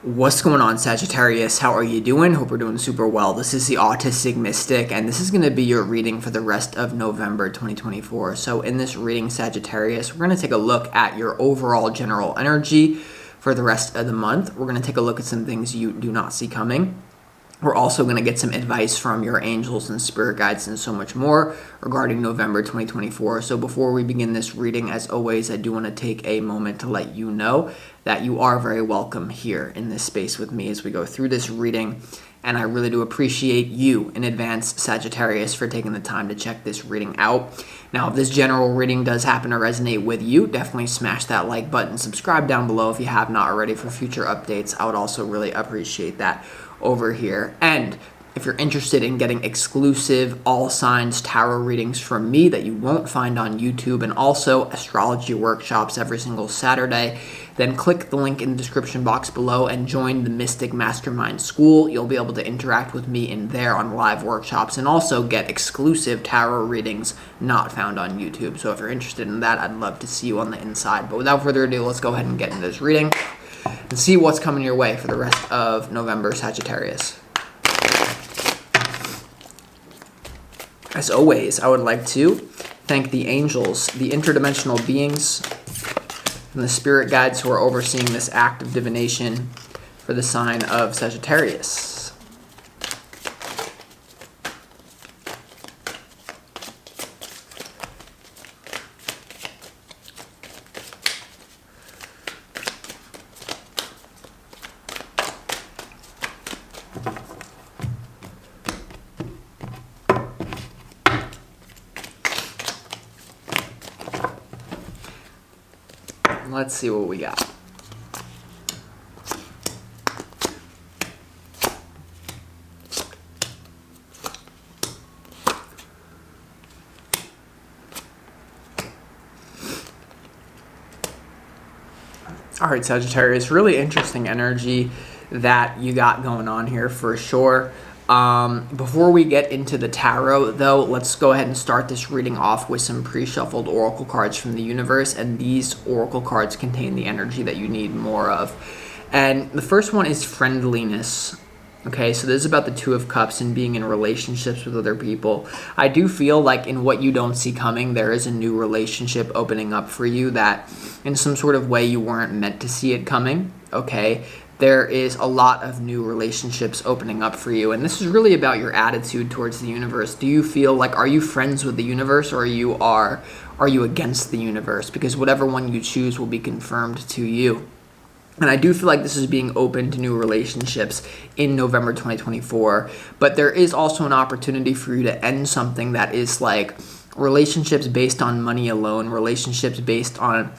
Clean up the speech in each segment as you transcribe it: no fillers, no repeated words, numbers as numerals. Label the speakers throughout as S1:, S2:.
S1: What's going on, Sagittarius? How are you doing? Hope we're doing super well. This is the Autistic Mystic, and this is going to be your reading for the rest of November 2024. So in this reading, Sagittarius, we're going to take a look at your overall general energy for the rest of the month. We're going to take a look at some things you do not see coming. We're also going to get some advice from your angels and spirit guides and so much more regarding November 2024. So before we begin this reading, as always, I do want to take a moment to let you know that you are very welcome here in this space with me as we go through this reading. And I really do appreciate you in advance, Sagittarius, for taking the time to check this reading out. Now, if this general reading does happen to resonate with you, definitely smash that like button. Subscribe down below if you have not already for future updates. I would also really appreciate that over here. And if you're interested in getting exclusive all signs tarot readings from me that you won't find on YouTube, and also astrology workshops every single Saturday, then click the link in the description box below and join the Mystic Mastermind School. You'll be able to interact with me in there on live workshops and also get exclusive tarot readings not found on YouTube. So if you're interested in that, I'd love to see you on the inside. But without further ado, let's go ahead and get into this reading and see what's coming your way for the rest of November, Sagittarius. As always, I would like to thank the angels, the interdimensional beings, and the spirit guides who are overseeing this act of divination for the sign of Sagittarius. Let's see what we got. All right, Sagittarius, really interesting energy that you got going on here for sure. Before we get into the tarot, though, let's go ahead and start this reading off with some pre-shuffled oracle cards from the universe, and these oracle cards contain the energy that you need more of. And the first one is friendliness. Okay, so this is about the Two of Cups and being in relationships with other people. I do feel like in what you don't see coming, there is a new relationship opening up for you that in some sort of way you weren't meant to see it coming, okay? There is a lot of new relationships opening up for you. And this is really about your attitude towards the universe. Do you feel like, are you friends with the universe, or are you against the universe? Because whatever one you choose will be confirmed to you. And I do feel like this is being open to new relationships in November 2024. But there is also an opportunity for you to end something that is like relationships based on money alone, relationships based on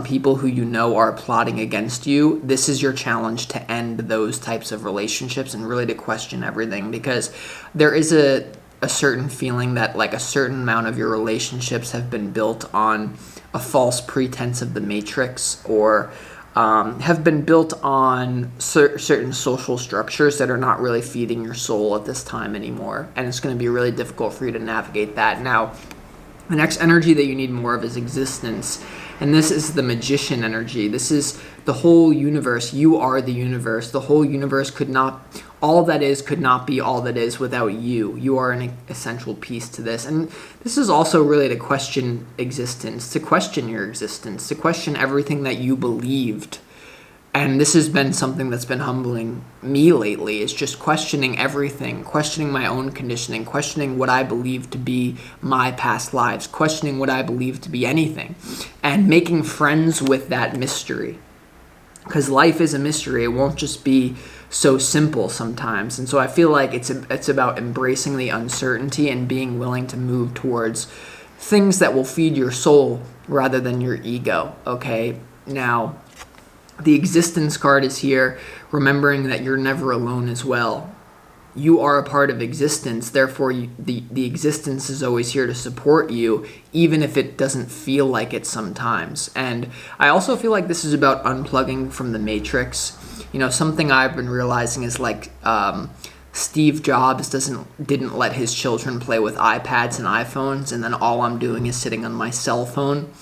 S1: people who you know are plotting against you. This is your challenge to end those types of relationships and really to question everything, because there is a certain feeling that like a certain amount of your relationships have been built on a false pretense of the matrix, or have been built on certain social structures that are not really feeding your soul at this time anymore. And it's going to be really difficult for you to navigate that. Now, the next energy that you need more of is existence. And this is the Magician energy. This is the whole universe. You are the universe. The whole universe could not be all that is without you. You are an essential piece to this. And this is also really to question existence, to question your existence, to question everything that you believed. And this has been something that's been humbling me lately. It's just questioning everything, questioning my own conditioning, questioning what I believe to be my past lives, questioning what I believe to be anything, and making friends with that mystery. Because life is a mystery. It won't just be so simple sometimes. And so I feel like it's about embracing the uncertainty and being willing to move towards things that will feed your soul rather than your ego, okay? Now, the existence card is here, remembering that you're never alone as well. You are a part of existence, therefore the existence is always here to support you, even if it doesn't feel like it sometimes. And I also feel like this is about unplugging from the matrix. You know, something I've been realizing is like Steve Jobs didn't let his children play with iPads and iPhones, and then all I'm doing is sitting on my cell phone.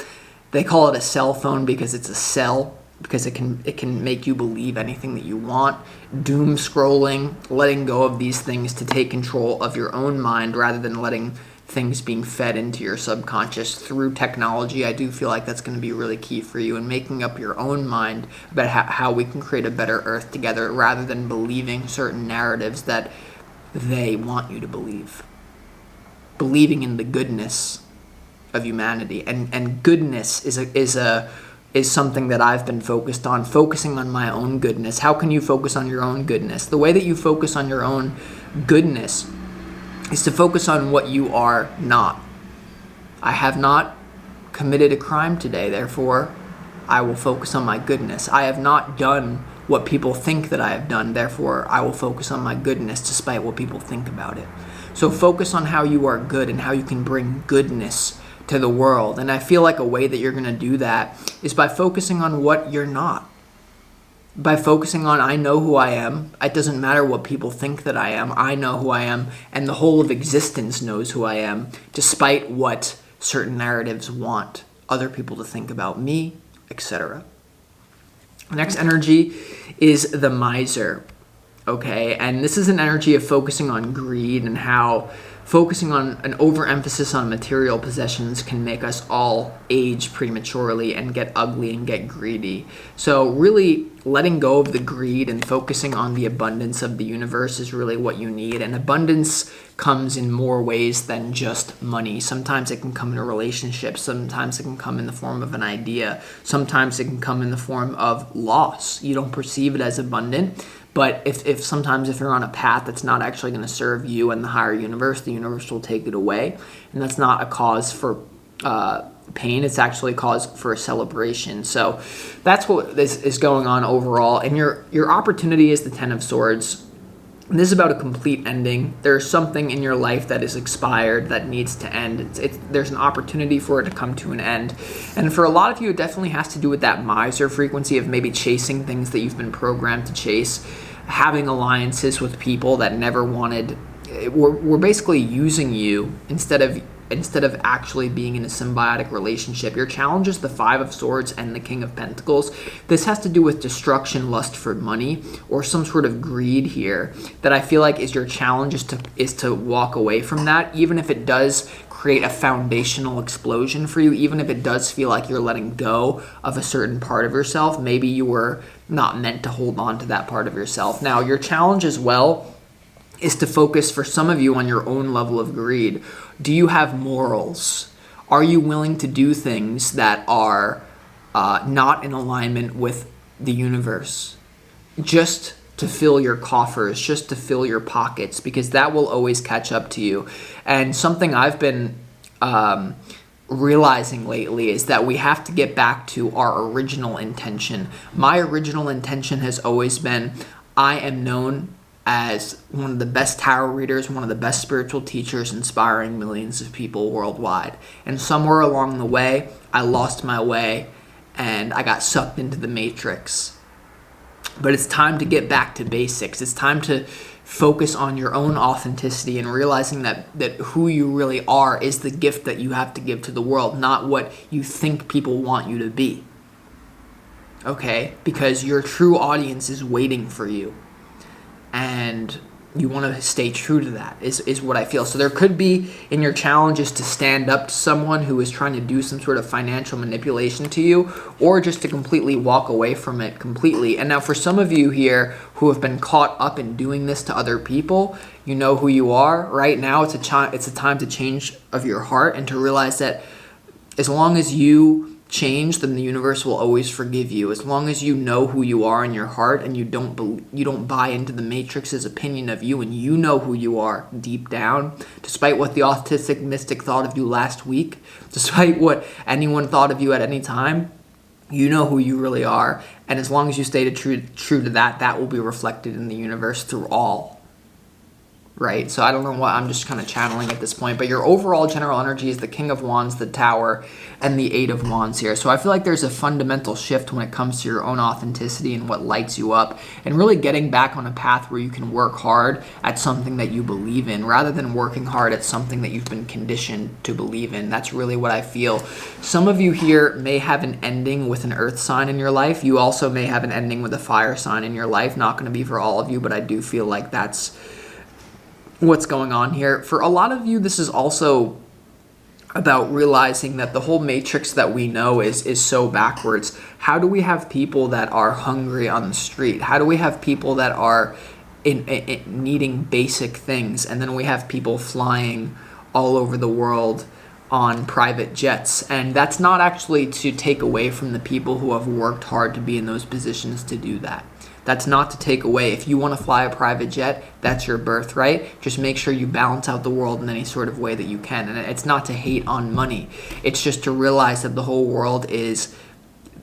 S1: They call it a cell phone because it's a cell. because it can make you believe anything that you want. Doom scrolling, letting go of these things to take control of your own mind rather than letting things being fed into your subconscious through technology. I do feel like that's going to be really key for you, and making up your own mind about how we can create a better earth together rather than believing certain narratives that they want you to believe. Believing in the goodness of humanity, and goodness is something that I've been focusing on my own goodness. How can you focus on your own goodness? The way that you focus on your own goodness is to focus on what you are not. I have not committed a crime today, therefore I will focus on my goodness. I have not done what people think that I have done, therefore I will focus on my goodness despite what people think about it. So focus on how you are good and how you can bring goodness to the world. And I feel like a way that you're going to do that is by focusing on what you're not. By focusing on, I know who I am. It doesn't matter what people think that I am. I know who I am, and the whole of existence knows who I am, despite what certain narratives want other people to think about me, etc. The next energy is the miser. Okay, and this is an energy of focusing on greed and how focusing on an overemphasis on material possessions can make us all age prematurely and get ugly and get greedy. So really letting go of the greed and focusing on the abundance of the universe is really what you need. And abundance comes in more ways than just money. Sometimes it can come in a relationship. Sometimes it can come in the form of an idea. Sometimes it can come in the form of loss. You don't perceive it as abundant. But if sometimes if you're on a path that's not actually going to serve you and the higher universe, the universe will take it away. And that's not a cause for pain. It's actually a cause for a celebration. So that's what this is going on overall. And your opportunity is the Ten of Swords. And this is about a complete ending. There's something in your life that is expired that needs to end. There's an opportunity for it to come to an end. And for a lot of you, it definitely has to do with that miser frequency of maybe chasing things that you've been programmed to chase, having alliances with people that never wanted, we're basically using you instead of actually being in a symbiotic relationship. Your challenge is the Five of Swords and the King of Pentacles. This has to do with destruction, lust for money, or some sort of greed here that I feel like is your challenge is to walk away from that, even if it does create a foundational explosion for you, even if it does feel like you're letting go of a certain part of yourself. Maybe you were not meant to hold on to that part of yourself. Now, your challenge as well is to focus for some of you on your own level of greed. Do you have morals? Are you willing to do things that are not in alignment with the universe? Just to fill your coffers, just to fill your pockets, because that will always catch up to you. And something I've been realizing lately is that we have to get back to our original intention. My original intention has always been, I am known as one of the best tarot readers, one of the best spiritual teachers, inspiring millions of people worldwide. And somewhere along the way, I lost my way and I got sucked into the matrix. But it's time to get back to basics. It's time to focus on your own authenticity and realizing that who you really are is the gift that you have to give to the world, not what you think people want you to be. Okay? Because your true audience is waiting for you. And you want to stay true to that is what I feel. So there could be in your challenges to stand up to someone who is trying to do some sort of financial manipulation to you, or just to completely walk away from it completely. And now for some of you here who have been caught up in doing this to other people, you know who you are. Right now it's a time to change of your heart and to realize that as long as you change, then the universe will always forgive you. As long as you know who you are in your heart and you don't buy into the matrix's opinion of you, and you know who you are deep down, despite what the autistic mystic thought of you last week, despite what anyone thought of you at any time, you know who you really are. And as long as you stay true to that, that will be reflected in the universe through all. right? So I don't know what, I'm just kind of channeling at this point, but your overall general energy is the King of Wands, the Tower, and the Eight of Wands here. So I feel like there's a fundamental shift when it comes to your own authenticity and what lights you up, and really getting back on a path where you can work hard at something that you believe in rather than working hard at something that you've been conditioned to believe in. That's really what I feel. Some of you here may have an ending with an earth sign in your life. You also may have an ending with a fire sign in your life. Not going to be for all of you, but I do feel like that's what's going on here. For a lot of you, this is also about realizing that the whole matrix that we know is so backwards. How do we have people that are hungry on the street? How do we have people that are in needing basic things, and then we have people flying all over the world on private jets? And that's not actually to take away from the people who have worked hard to be in those positions to do that. That's not to take away. If you want to fly a private jet, that's your birthright. Just make sure you balance out the world in any sort of way that you can. And it's not to hate on money. It's just to realize that the whole world is,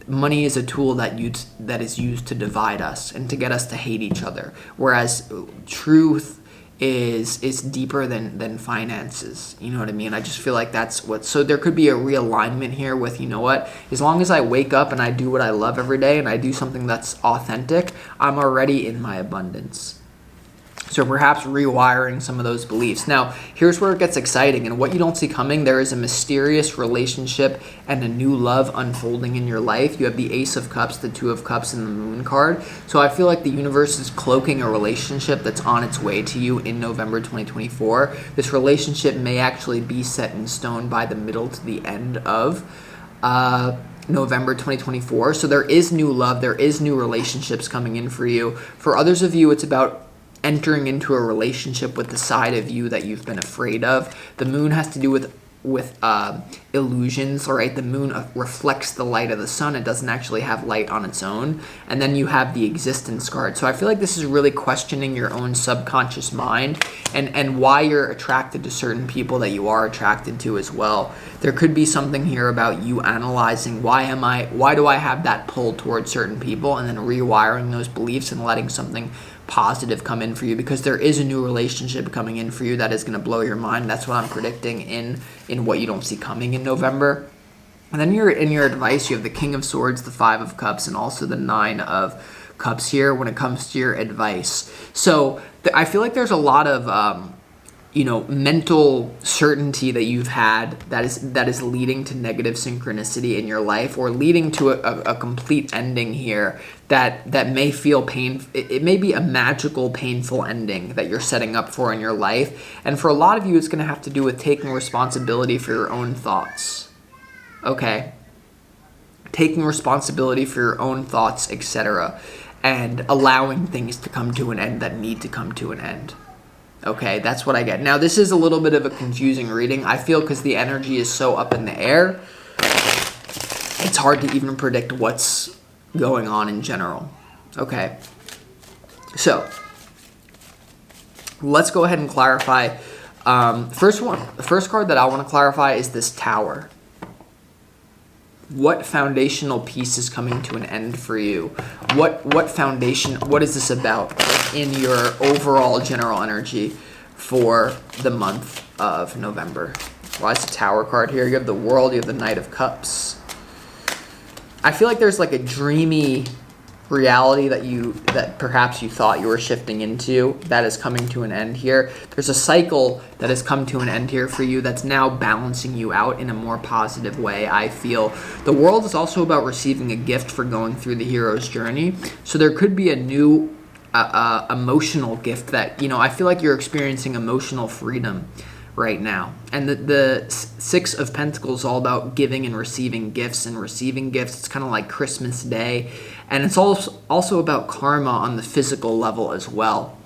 S1: money is a tool that is used to divide us and to get us to hate each other. Whereas truth is deeper than finances. You know what I mean? I just feel like that's what, so there could be a realignment here with, you know what, as long as I wake up and I do what I love every day and I do something that's authentic, I'm already in my abundance. So perhaps rewiring some of those beliefs. Now, here's where it gets exciting, and what you don't see coming, there is a mysterious relationship and a new love unfolding in your life. You have the Ace of Cups, the Two of Cups, and the Moon card. So I feel like the universe is cloaking a relationship that's on its way to you in November 2024. This relationship may actually be set in stone by the middle to the end of November 2024. So there is new love, there is new relationships coming in for you. For others of you, it's about entering into a relationship with the side of you that you've been afraid of. The moon has to do with illusions, right? The moon reflects the light of the sun. It doesn't actually have light on its own. And then you have the existence card. So I feel like this is really questioning your own subconscious mind and why you're attracted to certain people that you are attracted to as well. There could be something here about you analyzing why do I have that pull towards certain people, and then rewiring those beliefs and letting something positive come in for you, because there is a new relationship coming in for you that is going to blow your mind. That's what I'm predicting in what you don't see coming in November. And then in your advice, you have the King of Swords, the Five of Cups, and also the Nine of Cups here when it comes to your advice. So I feel like there's a lot of mental certainty that you've had that is leading to negative synchronicity in your life, or leading to a complete ending here that may feel pain. It may be a magical, painful ending that you're setting up for in your life. And for a lot of you, it's going to have to do with taking responsibility for your own thoughts. Okay? Taking responsibility for your own thoughts, etc. And allowing things to come to an end that need to come to an end. Okay, that's what I get. Now, this is a little bit of a confusing reading, I feel, because the energy is so up in the air. It's hard to even predict what's going on in general. Okay, so let's go ahead and clarify. The first card that I want to clarify is this Tower. What foundational piece is coming to an end for you? What foundation, what is this about in your overall general energy for the month of November? Why is the Tower card here? You have the World, you have the Knight of Cups. I feel like there's like a dreamy reality that perhaps you thought you were shifting into that is coming to an end here. There's a cycle that has come to an end here for you that's now balancing you out in a more positive way, I feel. The World is also about receiving a gift for going through the hero's journey. So there could be a new emotional gift that, I feel like you're experiencing emotional freedom right now. And the Six of Pentacles is all about giving and receiving gifts and receiving gifts. It's kind of like Christmas Day. And it's also about karma on the physical level as well.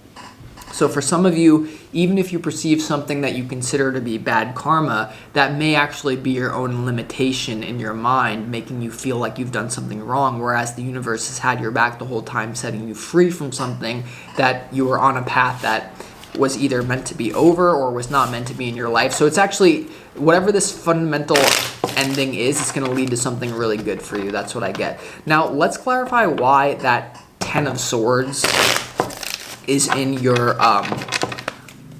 S1: So for some of you, even if you perceive something that you consider to be bad karma, that may actually be your own limitation in your mind, making you feel like you've done something wrong, whereas the universe has had your back the whole time, setting you free from something that you were on a path that was either meant to be over or was not meant to be in your life. So it's actually, whatever this fundamental ending is, it's going to lead to something really good for you. That's what I get. Now, let's clarify why that Ten of Swords is in your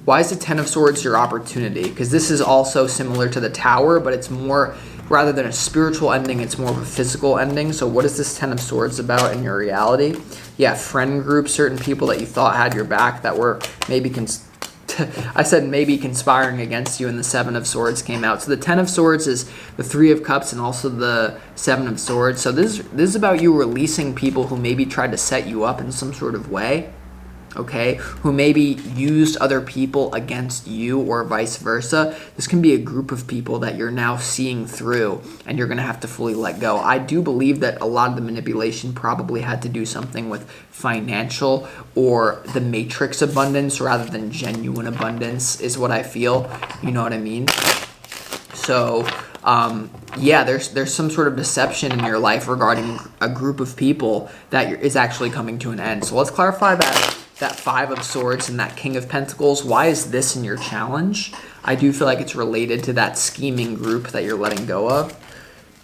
S1: Why is the Ten of Swords your opportunity? Because this is also similar to the Tower, but it's more, rather than a spiritual ending, it's more of a physical ending. So what is this Ten of Swords about in your reality? Yeah, friend group, certain people that you thought had your back that were maybe I said maybe conspiring against you, and the Seven of Swords came out. So the Ten of Swords is the Three of Cups and also the Seven of Swords. So this is about you releasing people who maybe tried to set you up in some sort of way. Okay, who maybe used other people against you or vice versa. This can be a group of people that you're now seeing through and you're going to have to fully let go. I do believe that a lot of the manipulation probably had to do something with financial or the matrix abundance rather than genuine abundance is what I feel. You know what I mean? So yeah, there's some sort of deception in your life regarding a group of people that is actually coming to an end. So let's clarify that Five of Swords and that King of Pentacles. Why is this in your challenge? I do feel like it's related to that scheming group that you're letting go of.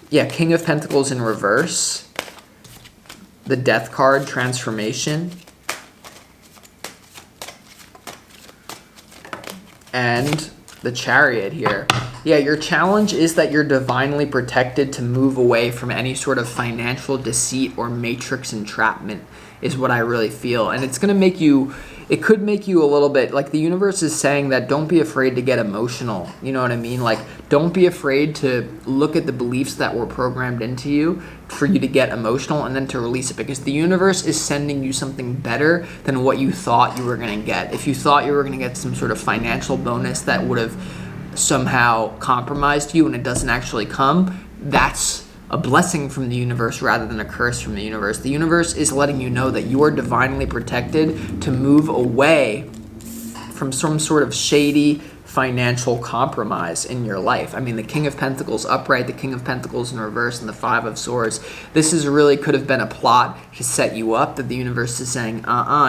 S1: Yeah, King of Pentacles in reverse. The Death card, transformation. And the Chariot here. Yeah, your challenge is that you're divinely protected to move away from any sort of financial deceit or matrix entrapment is what I really feel. And it's going to make you, it could make you a little bit, like the universe is saying that don't be afraid to get emotional. You know what I mean? Like, don't be afraid to look at the beliefs that were programmed into you for you to get emotional and then to release it, because the universe is sending you something better than what you thought you were going to get. If you thought you were going to get some sort of financial bonus that would have somehow compromised you and it doesn't actually come, that's a blessing from the universe rather than a curse from the universe. The universe is letting you know that you are divinely protected to move away from some sort of shady financial compromise in your life. I mean, the King of Pentacles upright, the King of Pentacles in reverse, and the Five of Swords. This is really could have been a plot to set you up, that the universe is saying,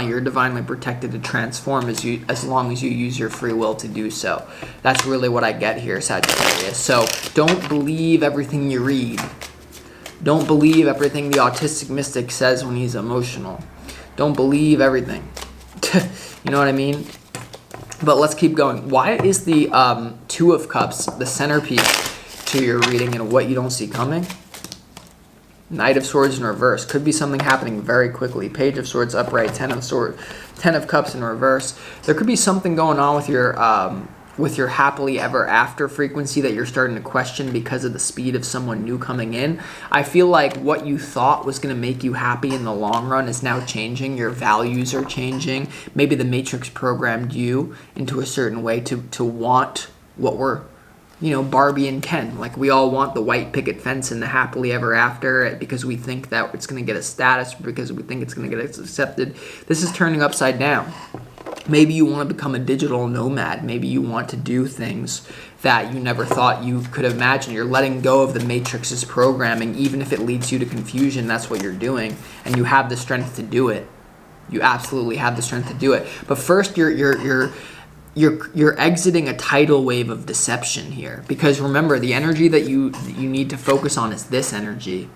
S1: you're divinely protected to transform as long as you use your free will to do so. That's really what I get here, Sagittarius. So don't believe everything you read. Don't believe everything the autistic mystic says when he's emotional. Don't believe everything. You know what I mean? But let's keep going. Why is the Two of Cups the centerpiece to your reading and what you don't see coming? Knight of Swords in reverse. Could be something happening very quickly. Page of Swords upright. Ten of Cups in reverse. There could be something going on with your happily ever after frequency that you're starting to question because of the speed of someone new coming in. I feel like what you thought was going to make you happy in the long run is now changing. Your values are changing. Maybe the Matrix programmed you into a certain way to want what we're, Barbie and Ken. Like, we all want the white picket fence and the happily ever after because we think that it's going to get a status, because we think it's going to get accepted. This is turning upside down. Maybe you want to become a digital nomad. Maybe you want to do things that you never thought you could imagine. You're letting go of the Matrix's programming, even if it leads you to confusion. That's what you're doing, and you have the strength to do it. You absolutely have the strength to do it. But first, you're exiting a tidal wave of deception here, because remember, the energy that you need to focus on is this energy.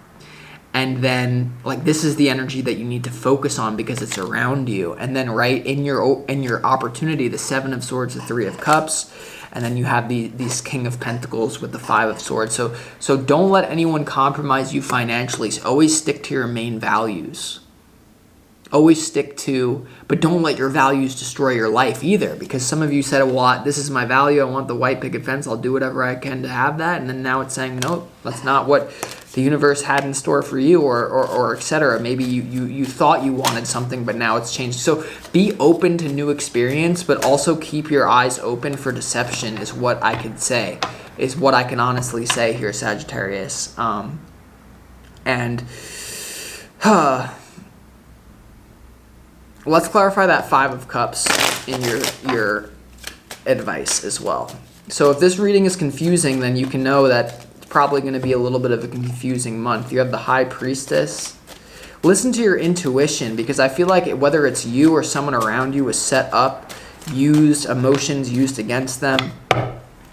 S1: And then, this is the energy that you need to focus on because it's around you. And then, right in your opportunity, the Seven of Swords, the Three of Cups, and then you have these King of Pentacles with the Five of Swords. So don't let anyone compromise you financially. So always stick to your main values. Always stick to, but don't let your values destroy your life either. Because some of you said, well, this is my value. I want the white picket fence. I'll do whatever I can to have that. And then now it's saying, no, that's not what the universe had in store for you, or etc. Maybe you thought you wanted something, but now it's changed. So be open to new experience, but also keep your eyes open for deception is what I could say, is what I can honestly say here, Sagittarius. Let's clarify that Five of Cups in your advice as well. So if this reading is confusing, then you can know that it's probably going to be a little bit of a confusing month. You have the High Priestess. Listen to your intuition, because I feel like whether it's you or someone around you was set up, used, emotions used against them.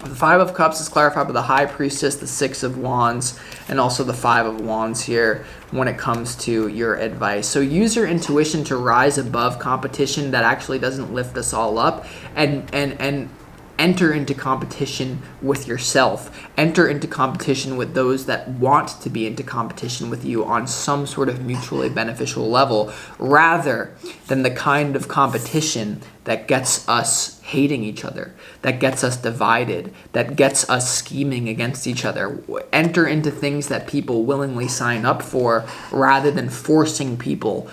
S1: The Five of Cups is clarified by the High Priestess, the Six of Wands, and also the Five of Wands here when it comes to your advice. So use your intuition to rise above competition that actually doesn't lift us all up, and enter into competition with yourself. Enter into competition with those that want to be into competition with you on some sort of mutually beneficial level, rather than the kind of competition that gets us hating each other, that gets us divided, that gets us scheming against each other. Enter into things that people willingly sign up for, rather than forcing people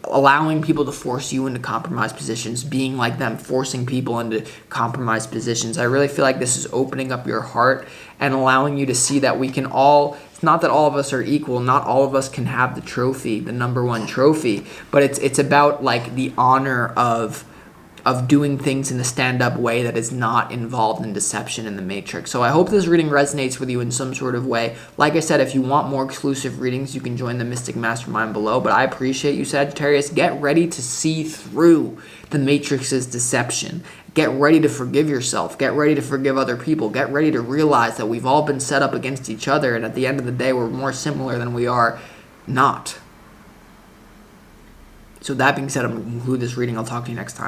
S1: allowing people to force you into compromised positions, being like them, forcing people into compromised positions. I really feel like this is opening up your heart and allowing you to see that we can all, it's not that all of us are equal, not all of us can have the trophy, the number one trophy, but it's about like the honor of doing things in a stand-up way that is not involved in deception in the matrix. So I hope this reading resonates with you in some sort of way. Like I said, if you want more exclusive readings, you can join the Mystic Mastermind below. But I appreciate you, Sagittarius. Get ready to see through the matrix's deception. Get ready to forgive yourself. Get ready to forgive other people. Get ready to realize that we've all been set up against each other, and at the end of the day, we're more similar than we are not. So that being said, I'm going to conclude this reading. I'll talk to you next time.